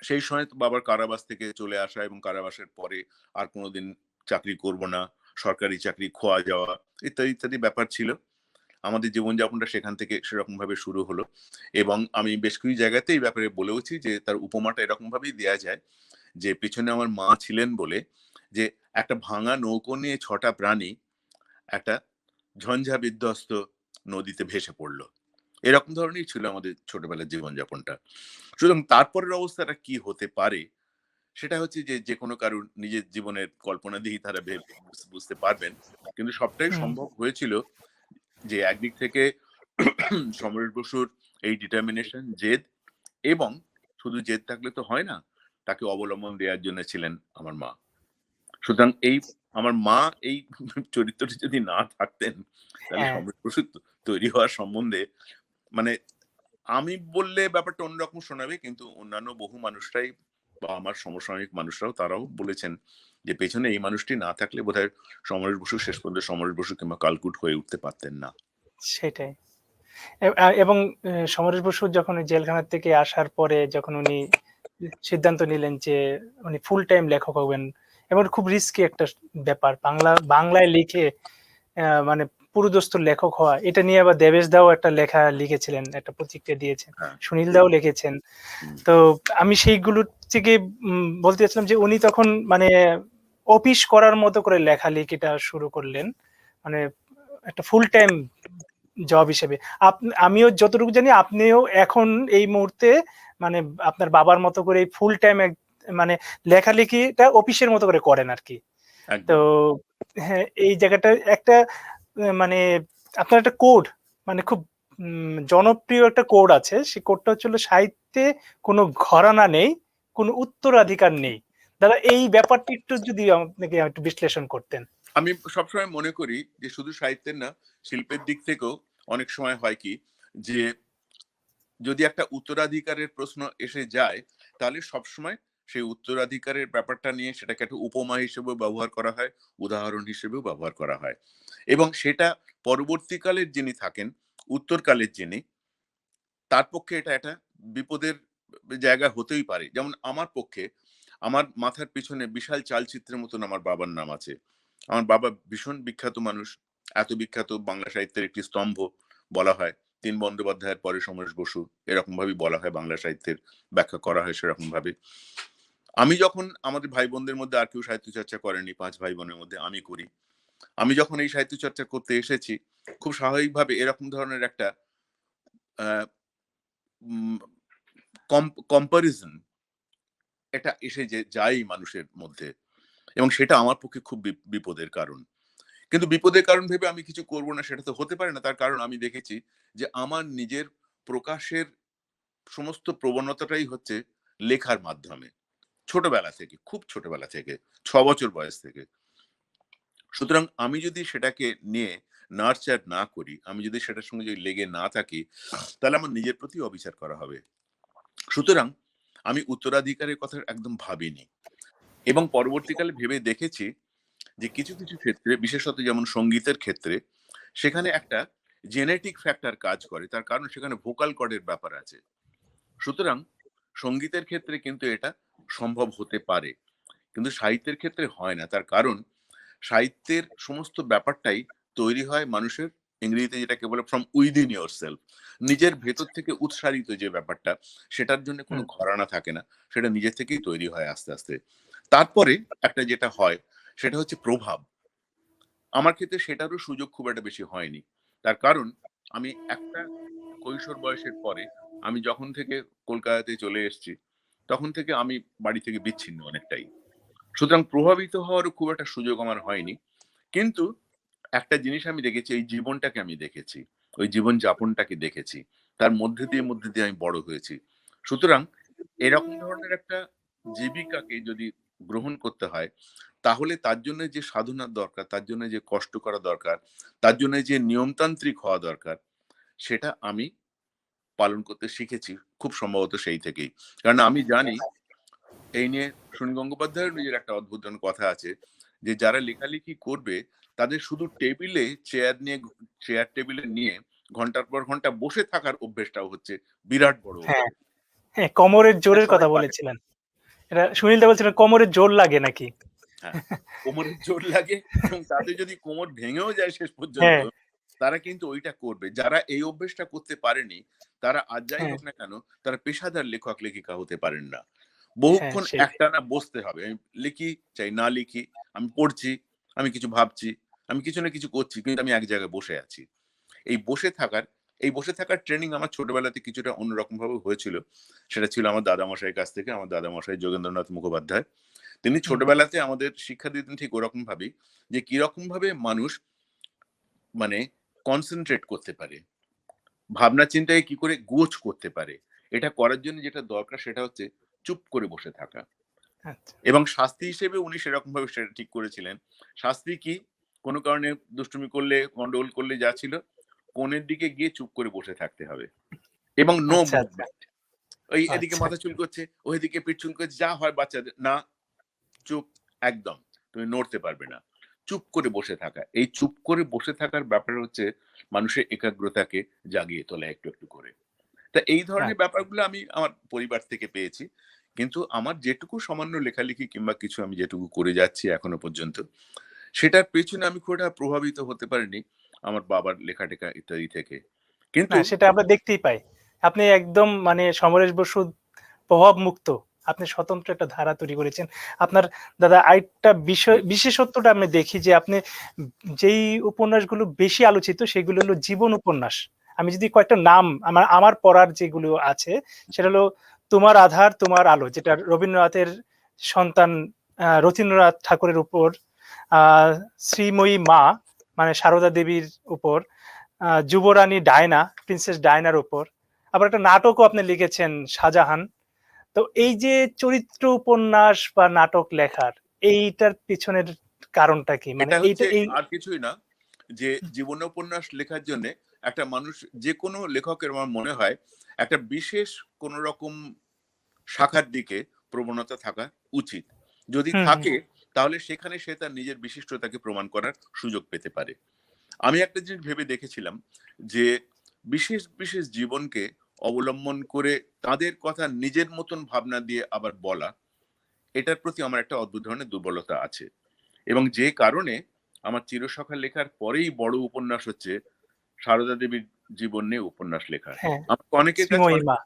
সেই সময় তো বাবার কারাবাস থেকে চলে আসা এবং কারাবাসের পরে আর কোনোদিন চাকরি করব না, সরকারি চাকরি খোয়া যাওয়া ইত্যাদি ইত্যাদি ব্যাপার ছিল। আমাদের জীবনযাপনটা সেখান থেকে সেরকম ভাবে শুরু হলো, এবং আমি বেশ কিছু জায়গাতে এই ব্যাপারে বলেওছি যে তার উপমাটা এরকম ভাবেই দেয়া যায় যে পেছনে আমার মা ছিলেন বলে, যে একটা ভাঙা নৌকো নিয়ে ৬টা প্রাণী একটা ঝঞ্ঝা বিধ্বস্ত নদীতে ভেসে পড়লো। এরকম ধরনেরই ছিল আমাদের ছোটবেলার জীবনযাপনটা। সুতরাং তারপরের অবস্থাটা কি হতে পারে সেটা হচ্ছে যে যেকোনো কারুর নিজের জীবনের কল্পনা দিয়েই তারা বুঝতে পারবেন। কিন্তু সবটাই হুম, সম্ভব হয়েছিল যে একদিক থেকে সমরেশ বসুর এই ডিটারমিনেশন, জেদ, এবং শুধু জেদ থাকলে তো হয় না, তাকে অবলম্বন দেওয়ার জন্য ছিলেন আমার মা। সুতরাং এই আমার মা এই চরিত্রটি যদি না থাকতেন তাহলে হ্যাঁ, সমরেশ বসু তৈরি হওয়ার সম্বন্ধে মানে আমি বললে ব্যাপারটা অন্যরকম শোনাবে, কিন্তু অন্যান্য বহু মানুষরাই বা আমার সমসাময়িক মানুষরাও তারাও বলেছেন যে পেছনে এই মানুষটি না থাকলে বোধহয় সমরেশ বসু শেষ পর্যন্ত সমরেশ বসু কিংবা কালকুট হয়ে উঠতে পারতেন না। সেটাই। এবং সমরেশ বসু যখন ওই জেলখানা থেকে আসার পরে যখন উনি সিদ্ধান্ত নিলেন যে উনি ফুল টাইম লেখক হবেন, এবং খুব রিস্কি একটা ব্যাপার, বাংলায় লিখে মানে পুরোদস্তুর লেখক হওয়া, এটা নিয়ে আবার দেবেশ দাও একটা লেখা লিখেছিলেন, একটা প্রতিক্রিয়া দিয়েছেন, হ্যাঁ। সুনীল দাও লিখেছেন। হুম। তো আমি সেইগুলো থেকে বলতে চাচ্ছিলাম যে উনি তখন মানে অফিস করার মতো করে লেখালেখিটা শুরু করলেন, মানে একটা ফুল টাইম জব হিসেবে। আমিও যতটুকু জানি আপনিও এখন এই মুহূর্তে মানে আপনার বাবার মতো করে ফুল টাইম মানে লেখালেখিটা অফিসের মতো করে করেন আর কি। তো একদম। হ্যাঁ, এই জায়গাটা একটা মানে আপনার একটা কোড, মানে খুব জনপ্রিয় একটা কোড আছে। সেই কোডটা হচ্ছে হলো, সাহিত্যে কোনো ঘরানা নেই, কোনো উত্তরাধিকার নেই। দাদা এই ব্যাপারটা একটু যদি আপনাকে একটু বিশ্লেষণ করতেন। আমি সবসময় মনে করি যে শুধু সাহিত্যের না, শিল্পের দিক থেকেও অনেক সময় হয় কি যে যদি একটা উত্তরাধিকারের প্রশ্ন এসে যায় তাহলে সবসময় সেই উত্তরাধিকারের ব্যাপারটা নিয়ে সেটাকে একটা উপমা হিসেবেও ব্যবহার করা হয়, উদাহরণ হিসেবেও ব্যবহার করা হয়, এবং সেটা পরবর্তীকালের যিনি থাকেন, উত্তরকালের যিনি, তার পক্ষে এটা একটা বিপদের জায়গা হতেই পারে। যেমন আমার পক্ষে আমার মাথার পিছনে বিশাল চালচিত্রের মতন আমার বাবার নাম আছে। আমার বাবা ভীষণ বিখ্যাত মানুষ। এত বিখ্যাত, বাংলা সাহিত্যের একটি স্তম্ভ বলা হয়। ৩ বন্দ্যোপাধ্যায়ের পরে সমরেশ বসু, এরকম ভাবেই বলা হয়, বাংলা সাহিত্যের ব্যাখ্যা করা হয় সেরকম ভাবে। আমি যখন, আমাদের ভাই বোনদের মধ্যে আর কেউ সাহিত্য চর্চা করেনি, ৫ ভাই বোনের মধ্যে আমি করি। আমি যখন এই সাহিত্য চর্চা করতে এসেছি, খুব স্বাভাবিকভাবে এরকম ধরনের একটা আ উম কম্পারিজন এটা এসে যে যায় মানুষের মধ্যে, এবং সেটা আমার পক্ষে খুব বিপদের কারণ। কিন্তু বিপদের কারণ ভেবে আমি কিছু করব না সেটা তো হতে পারে না। তার কারণ আমি দেখেছি যে আমার নিজের প্রকাশের সমস্ত প্রবণতাটাই হচ্ছে লেখার মাধ্যমে। ছোটবেলা থেকে, খুব ছোটবেলা থেকে, ৬ বছর বয়স থেকে। সুতরাং আমি যদি সেটাকে নিয়ে নার্চার না করি, আমি যদি সেটার সঙ্গে যদি লেগে না থাকি, তাহলে আমার নিজের প্রতি অবিচার করা হবে। সুতরাং আমি উত্তরাধিকারের কথা একদম ভাবিনি, এবং পরবর্তীকালে ভেবে দেখেছি যে কিছু কিছু ক্ষেত্রে, বিশেষত যেমন সঙ্গীতের ক্ষেত্রে, সেখানে একটা জেনেটিক ফ্যাক্টর কাজ করে। তার কারণ সেখানে ভোকাল কর্ডের ব্যাপার আছে। সুতরাং সঙ্গীতের ক্ষেত্রে কিন্তু এটা সম্ভব হতে পারে, কিন্তু সাহিত্যের ক্ষেত্রে হয় না। তার কারণ সাহিত্যের সমস্ত ব্যাপারটাই তৈরি হয় মানুষের, ইংরেজিতে যেটাকে বলে ফ্রম উইদিন ইয়োর সেলফ, নিজের ভেতর থেকে উৎসারিত যে ব্যাপারটা, সেটার জন্য কোনো হুম, ঘরানা থাকে না, সেটা নিজের থেকেই তৈরি হয় আস্তে আস্তে। তারপরে একটা যেটা হয় সেটা হচ্ছে প্রভাব। আমার ক্ষেত্রে সেটারও সুযোগ খুব একটা বেশি হয়নি। তার কারণ আমি একটা কৈশোর বয়সের পরে, আমি যখন থেকে কলকাতাতে চলে এসেছি, তখন থেকে আমি বাড়ি থেকে বিচ্ছিন্ন অনেকটাই। সুতরাং প্রভাবিত হওয়ারও খুব একটা সুযোগ আমার হয়নি। কিন্তু একটা জিনিস আমি দেখেছি, এই জীবনটাকে আমি দেখেছি। ওই জীবন যাপনটাকে দেখেছি। তার মধ্যে দিয়ে আমি বড় হয়েছি। সুতরাং এরকম ধরনের একটা জীবিকাকে যদি গ্রহণ করতে হয়, তাহলে তার জন্য যে সাধনার দরকার, তার জন্য যে কষ্ট করা দরকার, তার জন্য যে নিয়মতান্ত্রিক হওয়া দরকার, সেটা আমি পালন করতে শিখেছি খুব সম্ভবত সেই থেকেই। কারণ আমি জানি এই নিয়ে সুনীল গঙ্গোপাধ্যায়ের নিজের একটা অদ্ভুত কথা আছে যে যারা লেখালেখি করবে তাদের শুধু টেবিলে চেয়ার টেবিলে নিয়ে ঘন্টার পর ঘন্টা বসে থাকার অভ্যেসটাও হচ্ছে বিরাট বড় হ্যাঁ, অভ্যেস। হ্যাঁ, কোমরের এটা জোরের সবাই কথা পারে না। বলেছিলেন। এটা সুনীল দা বলছিলেন কোমরের জোর লাগে নাকি? হ্যাঁ, কোমরে জোর লাগে এবং তাতে যদি কোমর ভেঙেও যায় শেষ পর্যন্ত, হ্যাঁ, তারা কিন্তু ওইটা করবে। যারা এই অভ্যেসটা করতে পারেনি, তারা আর যাই হ্যাঁ, হোক না কেন, তারা পেশাদার লেখক-লেখিকা হতে পারেন না। হ্যাঁ, বহুক্ষণ সেই। একটানা বসতে হবে। আমি লিখি, চাই না লিখি, আমি পড়ছি, আমি কিছু ভাবছি, আমি কিছু না কিছু করছি, কিন্তু আমি এক জায়গায় বসে আছি। এই বসে থাকার এই বসে থাকার ট্রেনিং আমার ছোটবেলাতে কিছুটা অন্যরকম ভাবে হয়েছিল। সেটা ছিল আমার দাদামশাইয়ের কাছ থেকে। আমার দাদামশাই যোগেন্দ্রনাথ মুখোপাধ্যায়। তিনি হুম, ছোটবেলাতে আমাদের শিক্ষা দিতেন ঠিক ওরকম ভাবেই, যে কিরকম ভাবে মানুষ মানে কনসেনট্রেট করতে পারে। ভাবনা চিন্তায় কি করে গোছ করতে পারে। এটা করার জন্য যেটা দরকার সেটা হচ্ছে চুপ করে বসে থাকা। আচ্ছা, এবং শাস্তি হিসেবে উনি সেরকমভাবে সেটা ঠিক করেছিলেন। শাস্তি কি? কোন কারণে দুষ্টুমি করলে, গন্ডগোল করলে যা ছিল, কোণের দিকে গিয়ে চুপ করে বসে থাকতে হবে। এবং নো আচ্ছা, আচ্ছা, মুভমেন্ট। ওই এদিকে আচ্ছা, মাথা চুলকোচ্ছে, ওইদিকে পিঠ চুলকোচ্ছে, যা হয় বাচ্চাদের। না, চুপ, একদম। তুমি নড়তে পারবে না। চুপ করে বসে থাকা। এই চুপ করে বসে থাকার ব্যাপার হচ্ছে মানুষের একাগ্রতাকে জাগিয়ে তোলা একটু, একটু করে। তা এই ধরনের আচ্ছা। ব্যাপারগুলো আমি আমার পরিবার থেকে পেয়েছি। কিন্তু আমার যেটুকু সামান্য লেখালেখি কিংবা কিছু আমি যেটুকু করে যাচ্ছি এখনো পর্যন্ত, সেটার পেছনে আমি খুব একটা প্রভাবিত হতে পারিনি আমার বাবার লেখা-টেখা ইত্যাদি থেকে। না, কিন্তু সেটা আমরা দেখতেই পাই। আপনি একদম মানে সমরেশ বসুর প্রভাবমুক্ত। আপনি স্বতন্ত্র একটা ধারা তৈরি করেছেন। আপনার দাদা আরেকটা বিশেষত্বটা আমি দেখি যে আপনি যেই উপন্যাসগুলো বেশি আলোচিত সেগুলো হলো জীবন উপন্যাস। আমি যদি কয়েকটা নাম আমার আমার পড়ার যেগুলো আছে সেটা হলো 'তোমার আঁধার তোমার আলো' যেটা রবীন্দ্রনাথের সন্তান রথীন্দ্রনাথ ঠাকুরের উপর, আ 'শ্রীময়ী মা' মানে সারদা দেবীর উপর, যুবরানী ডায়না, প্রিন্সেস ডায়নার উপর। আবার একটা নাটকও আপনি লিখেছেন 'শাহজাহান'। তো এই যে চরিত্র উপন্যাস বা নাটক লেখার এইটার পেছনের কারণটা কি? মানে এটা এইটা হচ্ছে এই আর কিছুই না, যে জীবনোপন্যাস লেখার জন্যে একটা মানুষ, যেকোনো লেখকের আমার মনে হয় একটা বিশেষ কোন রকম শাখার দিকে প্রবণতা থাকা উচিত। যদি হুম, হুম, থাকে তাহলে সেখানে সে তার নিজের বিশিষ্টতাকে প্রমাণ করার সুযোগ পেতে পারে। আমি একটা জিনিস ভেবে দেখেছিলাম যে বিশেষ, বিশেষ জীবনকে অবলম্বন করে তাদের কথা নিজের মতন ভাবনা দিয়ে আবার বলা, এটার প্রতি আমার একটা অদ্ভুত ধরনের দুর্বলতা আছে। এবং যে কারণে আমার চিরসখা লেখার পরেই বড় উপন্যাস হচ্ছে সারদা দেবীর জীবন নিয়ে উপন্যাস লেখা। হ্যাঁ, আমাকে অনেকের কাছে অনেক 'শ্রীময়ী মা'।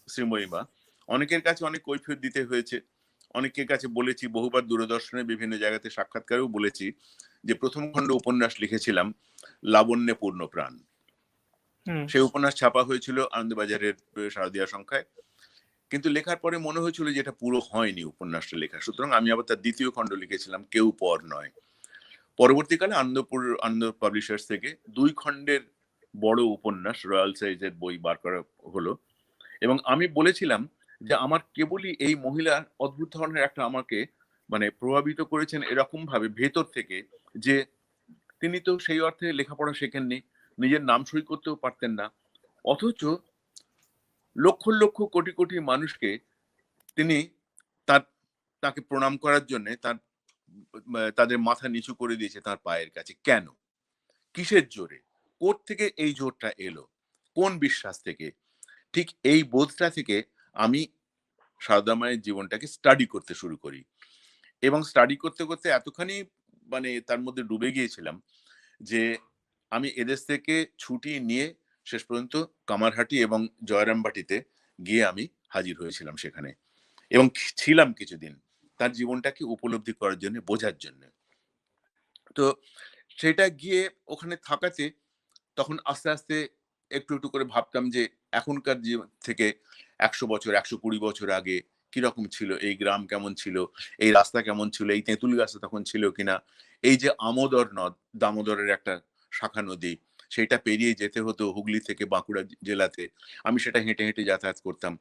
শ্রীময়ীমা, অনেকের কাছে অনেক কৈফিয়ত দিতে হয়েছে। অনেকের কাছে বলেছি, বহুবার দূরদর্শনে বিভিন্ন জায়গাতে সাক্ষাৎকারেও বলেছি যে ১ম খণ্ড উপন্যাস লিখেছিলাম 'লাবণ্যে পূর্ণ প্রাণ'। হুম, সেই উপন্যাস ছাপা হয়েছিল আনন্দবাজারের শারদীয়া সংখ্যায়। কিন্তু লেখার পরে মনে হয়েছিল যে এটা পুরো হয়নি উপন্যাসটা লেখা। সুতরাং আমি আবার তার ২য় খণ্ড লিখেছিলাম 'কেউ পর নয়'। পরবর্তীকালে আনন্দ পাবলিশার্স থেকে ২ খণ্ডের বড় উপন্যাস রয়্যাল সাইজের বই বার করা হলো। এবং আমি বলেছিলাম যে আমার কেবলই এই মহিলা অদ্ভুত ধরনের একটা আমাকে মানে প্রভাবিত করেছেন এরকম ভাবে ভেতর থেকে, যে তিনি তো সেই অর্থে লেখাপড়া শেখেননি, নিজের নাম সই করতেও পারতেন না, অথচ লক্ষ লক্ষ কোটি কোটি মানুষকে তিনি তার তাকে প্রণাম করার জন্য তাদের মাথা নিচু করে দিয়েছে তার পায়ের কাছে। কেন? কিসের জোরে? কোত্থেকে এই জোরটা এলো? কোন বিশ্বাস থেকে? ঠিক এই বোধটা থেকে আমি সারদা মায়ের জীবনটাকে স্টাডি করতে শুরু করি। এবং স্টাডি করতে, করতে এতখানি মানে তার মধ্যে ডুবে গিয়েছিলাম যে আমি এদেশ থেকে ছুটি নিয়ে শেষ পর্যন্ত কামারহাটি এবং জয়রামবাটিতে গিয়ে আমি হাজির হয়েছিলাম সেখানে। এবং ছিলাম কিছুদিন। তার জীবনটাকে উপলব্ধি করার জন্যে, বোঝার জন্যে। তো সেটা গিয়ে ওখানে থাকাতে তখন আস্তে, আস্তে একটু, একটু করে ভাবতাম যে এখনকার জীবন থেকে ১০০ বছর, ১২০ বছর আগে কিরকম ছিল? এই গ্রাম কেমন ছিল? এই রাস্তা কেমন ছিল? এই তেঁতুল গাছটা তখন ছিল কিনা? এই যে আমোদর নদ, দামোদরের একটা শাখা নদী, সেইটা পেরিয়ে যেতে হতো হুগলি থেকে বাঁকুড়া জেলাতে। আমি সেটা হেঁটে, হেঁটে যাতায়াত করতাম।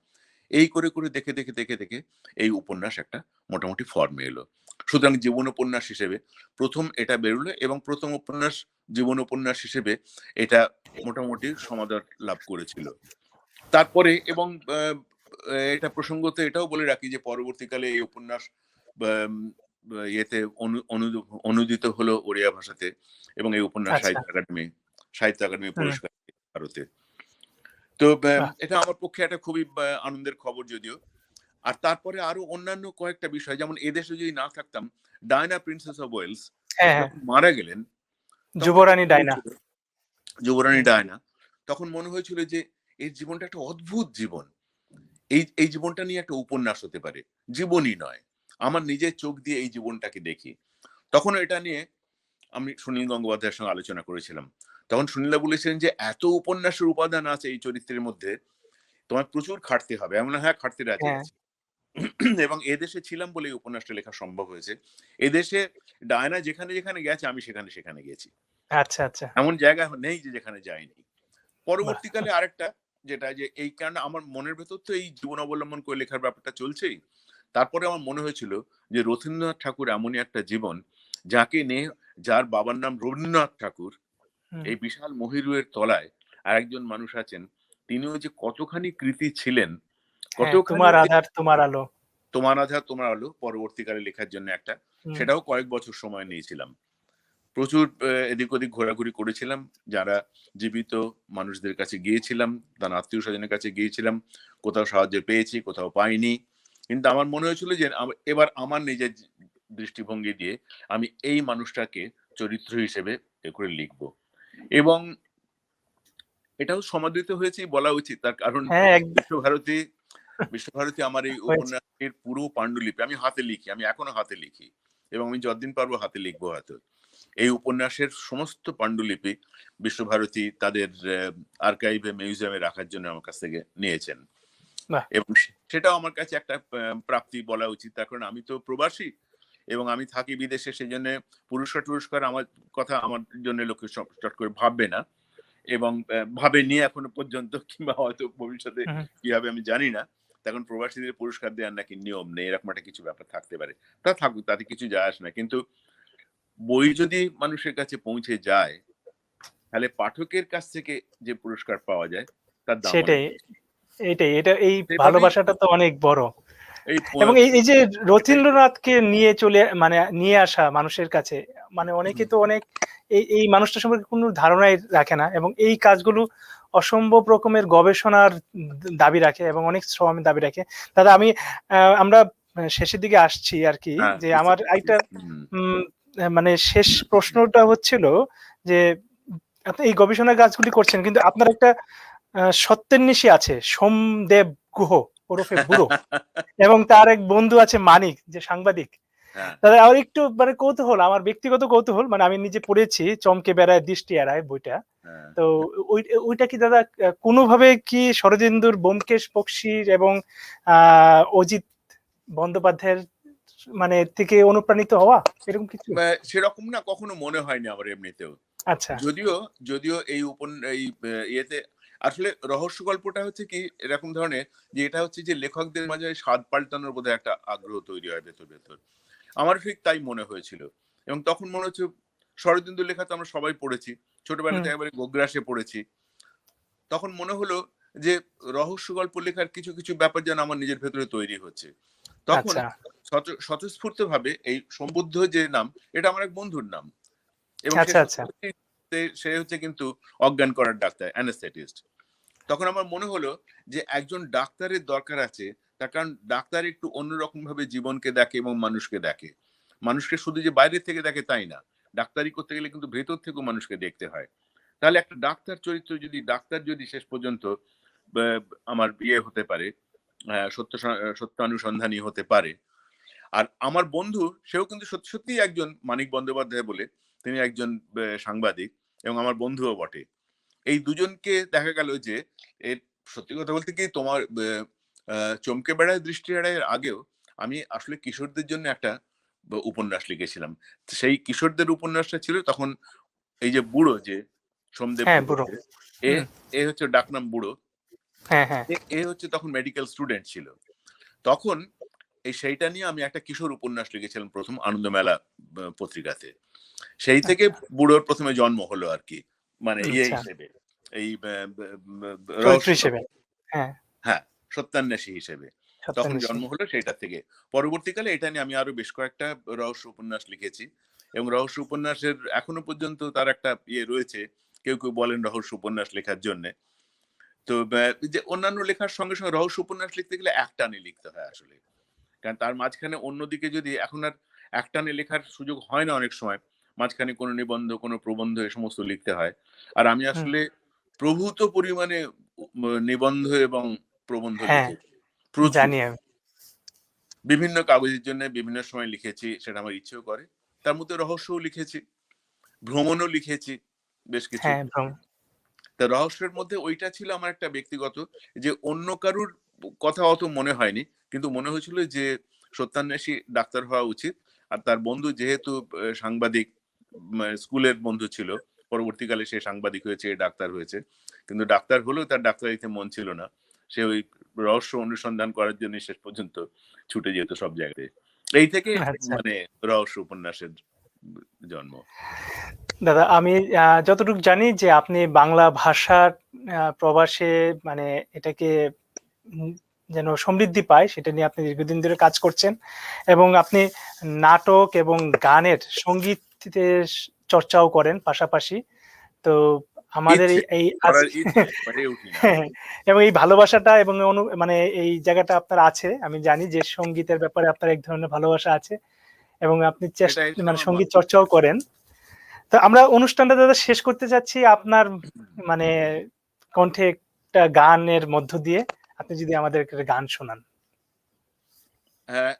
এই করে, করে দেখে, দেখে, দেখে, দেখে এই উপন্যাস একটা মোটামুটি ফর্মে এলো। সুতরাং জীবন উপন্যাস হিসেবে ১ম এটা বেরোলো এবং ১ম উপন্যাস জীবন উপন্যাস হিসেবে এটা মোটামুটি সমাদর লাভ করেছিল। তারপরে এবং এটা প্রসঙ্গত এটাও বলে রাখি যে পরবর্তীকালে এই উপন্যাস বাম ইয়েতে অনুদিত হলো ওড়িয়া ভাষাতে এবং এই উপন্যাস আচ্ছা, সাহিত্য একাডেমি হুম, পুরস্কার পেয়েছে ভারতে। তো বাহ! এটা আমার পক্ষে একটা খুবই আনন্দের খবর যদিও। আর তারপরে আরো অন্যান্য কয়েকটা বিষয়, যেমন এদেশে যদি না থাকতাম, ডায়না প্রিন্সেস অফ ওয়েলস হ্যাঁ, হ্যাঁ। যখন মারা গেলেন, তখন যুবরানী মনে ডায়না। হয়েছিল, যুবরানী হুম, ডায়না, তখন মনে হয়েছিল যে এর জীবনটা একটা অদ্ভুত জীবন। এই জীবনটা নিয়ে একটা উপন্যাস হতে পারে, জীবনই নয়। আমার নিজের চোখ দিয়ে এই জীবনটাকে দেখি। তখন এটা নিয়ে আমি সুনীল গঙ্গোপাধ্যায়ের সঙ্গে আলোচনা করেছিলাম। তখন সুনীলদা বলেছিলেন যে, "এত উপন্যাসের উপাদান আছে এই চরিত্রের মধ্যে, তোমায় প্রচুর খাটতে হবে।" আমি বললাম, "হ্যাঁ, খাটতে রাজি হ্যাঁ। আছি।" এবং এদেশে ছিলাম বলে এই উপন্যাসটা লেখা সম্ভব হয়েছে। এদেশে ডায়না যেখানে, যেখানে গেছে আমি সেখানে, সেখানে গেছি। আচ্ছা, আচ্ছা। এমন জায়গা নেই যে যেখানে যাইনি। বাহ! পরবর্তীকালে আরেকটা, যেটা যে এই কারণে আমার মনের ভেতর তো এই জীবন অবলম্বন করে লেখার ব্যাপারটা চলছেই। তারপরে আমার মনে হয়েছিল যে রথীন্দ্রনাথ ঠাকুর এমনই একটা জীবন, যাকে নিয়ে, যার বাবার নাম রবীন্দ্রনাথ ঠাকুর, হুম। এই বিশাল মহিরুহের তলায় আরেকজন মানুষ আছেন। তিনিও যে কতখানি কৃতী ছিলেন, হ্যাঁ, কতখানি তোমার যে আধার তোমার আলো। তোমার আঁধার তোমার আলো পরবর্তীকালে লেখার জন্য একটা, হুম। সেটাও কয়েক বছর সময় নিয়েছিলাম। প্রচুর এদিক ওদিক ঘোরাঘুরি করেছিলাম। যারা জীবিত মানুষদের কাছে গিয়েছিলাম, তার আত্মীয়-স্বজনের কাছে গিয়েছিলাম। কোথাও সাহায্য পেয়েছি, কোথাও পাইনি। কিন্তু আমার মনে হয়েছিল যে এবার আমার নিজের দৃষ্টিভঙ্গি দিয়ে আমি এই মানুষটাকে চরিত্র হিসেবে এ করে লিখব। এবং এটাও সমাদৃত হয়েছেই বলা উচিত। তার কারণ হ্যাঁ, বিশ্বভারতী বিশ্বভারতী আমার এই হয়েছে। উপন্যাসের পুরো পাণ্ডুলিপি আমি হাতে লিখি। আমি এখনো হাতে লিখি। এবং আমি যতদিন পারবো হাতে লিখবো হয়তো। এই উপন্যাসের সমস্ত পাণ্ডুলিপি বিশ্বভারতী তাদের আর্কাইভে, মিউজিয়ামে রাখার জন্য আমার কাছ থেকে নিয়েছেন। বাহ! এবং সেটাও আমার কাছে একটা প্রাপ্তি বলা উচিত। তার কারণ আমি তো প্রবাসী এবং আমি থাকি বিদেশে, সেজন্য পুরস্কার-টুরস্কার আমার কথা আমার জন্য লোকে চট করে ভাববে না। এবং ভাবেনি এখনো পর্যন্ত, কিংবা হয়তো ভবিষ্যতে হুম। কি হবে আমি জানি না। এখন প্রবাসীদের পুরস্কার দেওয়ার নাকি নিয়ম নেই। এরকম একটা কিছু ব্যাপার থাকতে পারে। তা থাকুক, তাতে কিছু যায় আসে না। কিন্তু বই যদি মানুষের কাছে পৌঁছে যায়, তাহলে পাঠকের কাছ থেকে যে পুরস্কার পাওয়া যায়, তার দাম অনেক সেটাই, বেশি। এই সেভাবেই ভালোবাসাটা তো অনেক বড়। এই এবং এই যে এটাই রথীন্দ্রনাথকে নিয়ে চলে মানে নিয়ে আসা মানুষের কাছে, মানে অনেকে তো অনেক এই মানুষটা সম্পর্কে কোনো ধারণাই রাখে না, এবং এই কাজগুলো অসম্ভব রকমের গবেষণার দাবি রাখে এবং অনেক শ্রমের দাবি রাখে। দাদা, আমরা শেষের দিকে আসছি আরকি, হ্যাঁ, যে বুঝতে আমার পেরেছি। একটা হুম। উম মানে শেষ প্রশ্নটা হচ্ছিল যে, আপনি এই গবেষণার কাজগুলি করছেন, কিন্তু আপনার একটা সত্যান্বেষী আছে সোমদেব গুহ ওরফে বুড়ো, এবং তার এক বন্ধু আছে মানিক, যে সাংবাদিক। হ্যাঁ, দাদা, আমার একটু মানে কৌতূহল, আমার ব্যক্তিগত কৌতূহল, মানে আমি নিজে পড়েছি চমকে বেড়ায় দৃষ্টি এড়ায় বইটা। হ্যাঁ। তো ওইটা কি দাদা কোনোভাবে কি শরদিন্দুর ব্যোমকেশ বক্সীর এবং অজিত বন্দ্যোপাধ্যায়ের মানে থেকে অনুপ্রাণিত হওয়া, এরকম কিছু? সেরকম না, কখনো মনে হয়নি আমার এমনিতেও। আচ্ছা, যদিও যদিও এই ইয়েতে আসলে রহস্য গল্পটা হচ্ছে কি এরকম ধরনের, যে এটা হচ্ছে যে লেখকদের মাঝে স্বাদ পাল্টানোর বোধহয় একটা আগ্রহ তৈরি হয় ভেতর ভেতর। আমার ঠিক তাই মনে হয়েছিল। এবং তখন মনে হচ্ছে, শরদিন্দুর লেখা তো আমরা সবাই পড়েছি। ছোটবেলা হুম, থেকে একেবারে গোগ্রাসে পড়েছি। তখন মনে হলো যে রহস্য গল্প লেখার কিছু, কিছু ব্যাপার যেন আমার নিজের ভেতরে তৈরি হচ্ছে। তখন আচ্ছা, স্বতঃস্ফূর্তভাবে এই সম্বুদ্ধ যে নাম, এটা আমার এক বন্ধুর নাম। এবং আচ্ছা, আচ্ছা, সে হচ্ছে কিন্তু অজ্ঞান করার ডাক্তার, অ্যানেস্থেটিস্ট। তখন আমার মনে হলো যে একজন ডাক্তারের দরকার আছে। তার কারণ ডাক্তার একটু অন্যরকম ভাবে জীবনকে দেখে এবং মানুষকে দেখে। মানুষকে শুধু যে বাইরে থেকে দেখে তাই না। ডাক্তারি করতে গেলে কিন্তু ভেতর থেকেও মানুষকে দেখতে হয়। তাহলে একটা ডাক্তার যদি শেষ পর্যন্ত ব্যা আমার হতে পারে, সত্যানুসন্ধানী হতে পারে। আর আমার বন্ধু, সেও কিন্তু সত্যি, সত্যিই একজন মানিক বন্দ্যোপাধ্যায় বলে, তিনি একজন সাংবাদিক এবং আমার বন্ধুও বটে। এই দুজনকে দেখা গেল যে এর সত্যি কথা বলতে কি, তোমার চমকে বেড়ায় দৃষ্টি এড়ায় এর আগেও আমি আসলে কিশোরদের জন্য একটা উপন্যাস লিখেছিলাম। সেই কিশোরদের উপন্যাসটা ছিল তখন এই যে বুড়ো যে সোমদেব হ্যাঁ, গুহ বুড়ো। যে, এ হুম, এ হচ্ছে ডাকনাম বুড়ো। হ্যাঁ, হ্যাঁ, এ হচ্ছে তখন মেডিকেল স্টুডেন্ট ছিল। তখন সেইটা নিয়ে আমি একটা কিশোর উপন্যাস লিখেছিলাম ১ম আনন্দমেলা পত্রিকাতে। সেই থেকে আচ্ছা, বুড়োর ১ম এ জন্ম হলো আরকি। মানে আচ্ছা, হিসেবে। এই চরিত্র রহস্য হিসেবে। গল্প, হ্যাঁ, হ্যাঁ, সত্যান্বেষী হিসেবে। তখন সত্যান্বেষী। জন্ম হলো সেইটা থেকে। পরবর্তীকালে এটা নিয়ে আমি আরো বেশ কয়েকটা রহস্য উপন্যাস লিখেছি। এবং রহস্য উপন্যাসের এখনো পর্যন্ত তার একটা রয়েছে। কেউ বলেন রহস্য উপন্যাস লেখার জন্যে। তো যে অন্যান্য লেখার সঙ্গে সঙ্গে রহস্য উপন্যাস লিখতে গেলে একটানে লিখতে হয় আসলে। কারণ তার মাঝখানে অন্যদিকে যদি এখন আর একটানে লেখার সুযোগ হয় না অনেক সময়। মাঝখানে কোনো নিবন্ধ, কোনো প্রবন্ধ এ সমস্ত লিখতে হয়। আর আমি হুম, আসলে প্রভূত পরিমাণে নিবন্ধ এবং প্রবন্ধ হ্যাঁ, লিখেছি। প্রচুর। জানি আমি। বিভিন্ন কাগজের জন্য বিভিন্ন সময় লিখেছি, সেটা আমার ইচ্ছেও করে। তার মধ্যে রহস্যও লিখেছি, ভ্রমণও লিখেছি বেশ কিছু। হ্যাঁ, ভ্রম তা রহস্যের মধ্যে ওইটা ছিল আমার একটা ব্যক্তিগত, যে অন্য কারুর কথা অত মনে হয়নি। কিন্তু মনে হয়েছিল যে সত্যান্বেষী ডাক্তার হওয়া উচিত। আর তার বন্ধু যেহেতু সাংবাদিক, স্কুলের বন্ধু ছিল। পরবর্তীকালে সে সাংবাদিক হয়েছে, ডাক্তার হয়েছে। কিন্তু ডাক্তার হলেও তার ডাক্তারিতে মন ছিল না। সে ওই রহস্য অনুসন্ধান করার জন্য শেষ পর্যন্ত ছুটে যেত সব জায়গায়। এই থেকে আচ্ছা। মানে রহস্য উপন্যাসের জন্ম। দাদা আমি যতটুকু জানি যে আপনি বাংলা ভাষার প্রবাসে মানে এটাকে উম যেন সমৃদ্ধি পায় সেটা নিয়ে আপনি দীর্ঘদিন ধরে কাজ করছেন এবং আপনি নাটক এবং গানের সংগীতের চর্চাও করেন পাশাপাশি। তো আমাদের ইচ্ছে, এই আজ করার ইচ্ছে হয়ে উঠি না। হ্যাঁ, এবং এই ভালোবাসাটা এবং মানে এই জায়গাটা আপনার আছে। আমি জানি যে সংগীতের ব্যাপারে আপনার এক ধরনের ভালোবাসা আছে এবং আপনি এটা মানে আমার সংগীত মনে হয়। চর্চাও করেন। তো আমরা অনুষ্ঠানটা দাদা শেষ করতে চাচ্ছি আপনার মানে কণ্ঠে একটা গানের মধ্য দিয়ে। আপনি যদি আমাদেরকে একটা গান শোনান। হ্যাঁ,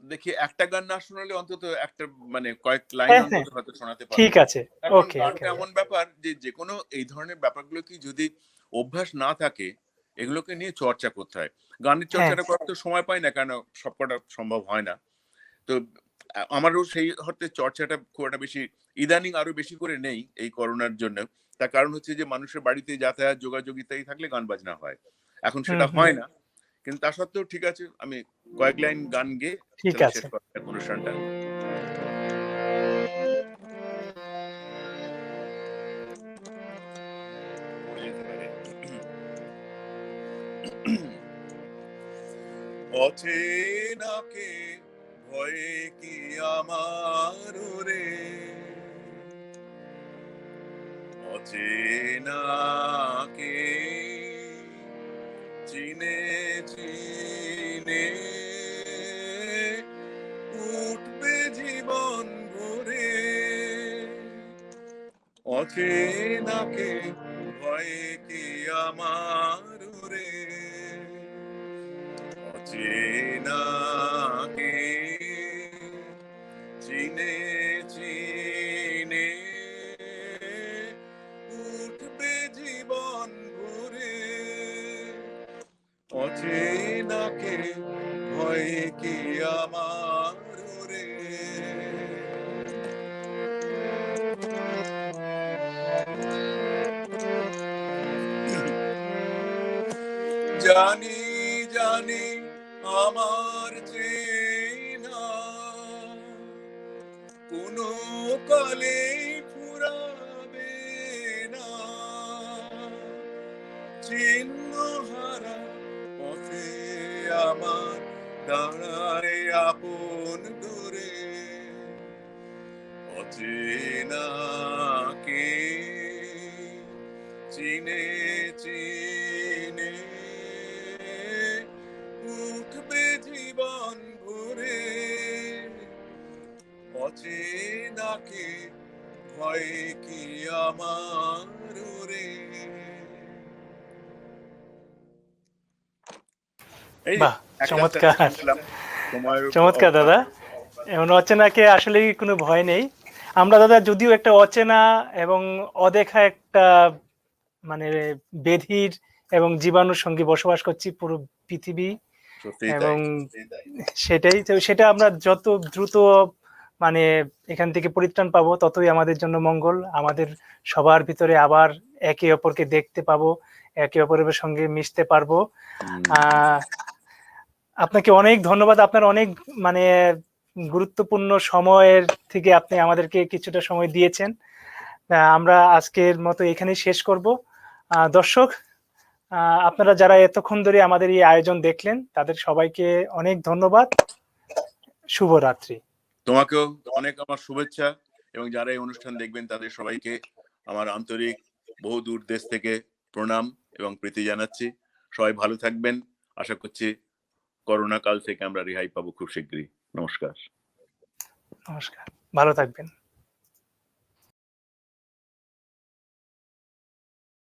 দেখি একটা গান না শোনালে অন্তত একটা মানে কয়েক লাইন হ্যাঁ, হ্যাঁ, অন্তত হয়তো শোনাতে ঠিক পারবো। আছে। এখন ওকে, ওকে গানটা দাদা। এমন ব্যাপার যে যেকোনো এই ধরনের ব্যাপারগুলো কি যদি অভ্যাস না থাকে, এগুলোকে নিয়ে চর্চা করতে হয়। গানের হ্যাঁ, চর্চাটা করার তো সময় পাই না, কেন সবকটা সম্ভব হয় না। তো আমারও সেই অর্থে চর্চাটা খুব একটা বেশি ইদানিং আরো বেশি করে নেই এই করোনার জন্য। তার কারণ হচ্ছে যে মানুষের বাড়িতে যাতায়াত যোগাযোগ ইত্যাদি থাকলে গান বাজনা হয়। এখন হুম, সেটা হুম, হয় না। কিন্তু তা সত্ত্বেও ঠিক আছে, আমি কয়েক লাইন গান গেয়ে ঠিক তাহলে শেষ আছে। করা যাক অনুষ্ঠানটা। পড়ে যেতে পারে। অচেনাকে ভয়ে কি আমার রে, অচেনাকে চিনে চিনে উঠবে জীবন ভরে, অচেনাকে ভয়ে কি আমার রে, অচেনাকে চিনে চিনে উঠবে জীবন ভরে, অচেনাকে ভয়ে কি আমার রে। জানি জানি আমার চেনা কোনো কালেই ফুরাবে না, চিহ্ন হারা পথে আমার দাঁড়ায় আপন দূরে, অচেনাকে চিনে চিনে উঠবে জীবন ভরে, অচেনাকে ভয় কি আমার রে। এই বাহ! একটা আস্তে চমৎকার, শুনলাম সময়ের চমৎকার অভাব। দাদা। এমন অচেনাকে আসলেই কোনো ভয় নেই। আমরা দাদা যদিও একটা অচেনা এবং অদেখা একটা মানে ব্যাধির এবং জীবাণুর সঙ্গে বসবাস করছি পুরো পৃথিবী সত্যিই তাই। এবং সেটাই তো সেটা আমরা যত দ্রুত মানে এখান থেকে পরিত্রাণ পাবো ততই আমাদের জন্য মঙ্গল। আমাদের সবার ভিতরে আবার একে অপরকে দেখতে পাবো, একে অপরের সঙ্গে মিশতে পারবো। হুম। আহ আপনাকে অনেক ধন্যবাদ। আপনার অনেক মানে গুরুত্বপূর্ণ সময়ের থেকে আপনি আমাদেরকে কিছুটা সময় দিয়েছেন। আমরা আজকের মতো এখানেই শেষ করব। দর্শক আপনারা যারা এতক্ষণ ধরে আমাদের এই আয়োজন দেখলেন তাদের সবাইকে অনেক ধন্যবাদ। শুভরাত্রি। তোমাকেও অনেক আমার শুভেচ্ছা, এবং যারা এই অনুষ্ঠান দেখবেন তাদের সবাইকে আমার আন্তরিক বহু দূর দেশ থেকে প্রণাম এবং প্রীতি জানাচ্ছি। সবাই ভালো থাকবেন। আশা করছি করোনা কাল থেকে আমরা রেহাই পাবো খুব শীঘ্রই। নমস্কার। নমস্কার, ভালো থাকবেন।